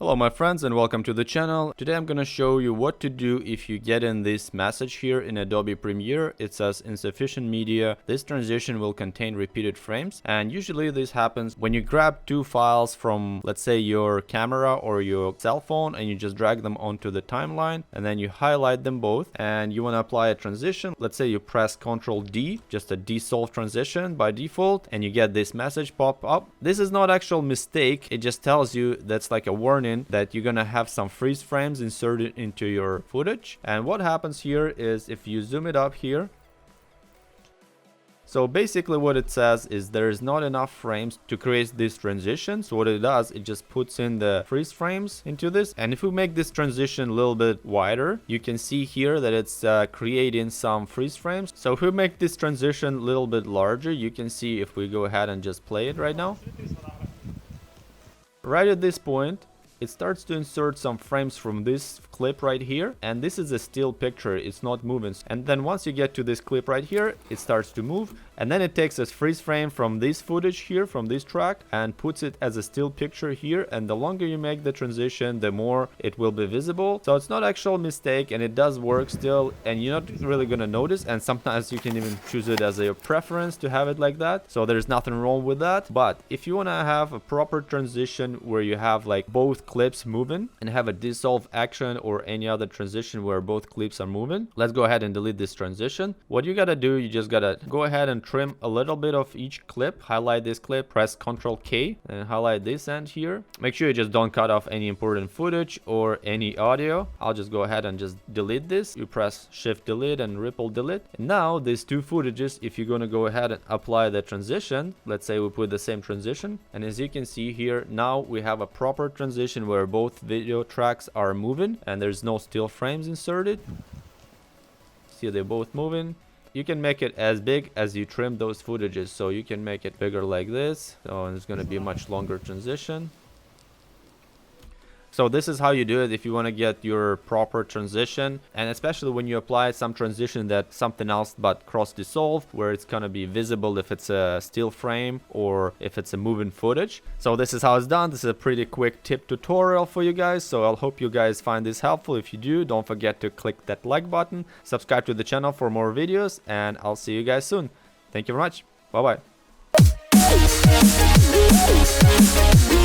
Hello my friends and welcome to the channel. Today I'm gonna show you what to do if you get in this message here in Adobe Premiere. It says insufficient media. This transition will contain repeated frames, and usually this happens when you grab two files from, let's say, your camera or your cell phone, and you just drag them onto the timeline and then you highlight them both and you want to apply a transition. Let's say you press Ctrl D, just a dissolve transition by default, and you get this message pop up. This is not actual mistake, it just tells you that's like a warning that you're gonna have some freeze frames inserted into your footage. And what happens here is, if you zoom it up here, so basically what it says is there is not enough frames to create this transition. So what it does, it just puts in the freeze frames into this. And if we make this transition a little bit wider, you can see here that it's creating some freeze frames. So if we make this transition a little bit larger, you can see if we go ahead and just play it right now. Right at this point, it starts to insert some frames from this clip right here, and this is a still picture, it's not moving. And then once you get to this clip right here, it starts to move, and then it takes a freeze frame from this footage here, from this track, and puts it as a still picture here. And the longer you make the transition, the more it will be visible. So it's not actual mistake, and it does work still, and you're not really gonna notice. And sometimes you can even choose it as a preference to have it like that, so there's nothing wrong with that. But if you want to have a proper transition where you have like both clips moving and have a dissolve action or any other transition where both clips are moving, let's go ahead and delete this transition. What you gotta do, you just gotta go ahead and trim a little bit of each clip. Highlight this clip, press Ctrl K and highlight this end here. Make sure you just don't cut off any important footage or any audio. I'll just go ahead and just delete this. You press Shift Delete and Ripple Delete. And now these two footages, if you're gonna go ahead and apply the transition, let's say we put the same transition, and as you can see here, now we have a proper transition where both video tracks are moving and there's no still frames inserted. See, they're both moving. You can make it as big as you trim those footages, so you can make it bigger like this. So it's going to be a much longer transition. So this is how you do it if you want to get your proper transition, and especially when you apply some transition that's something else but cross dissolved, where it's going to be visible if it's a still frame or if it's a moving footage. So this is how it's done. This is a pretty quick tip tutorial for you guys, so I'll hope you guys find this helpful. If you do, don't forget to click that like button, subscribe to the channel for more videos, and I'll see you guys soon. Thank you very much. Bye bye.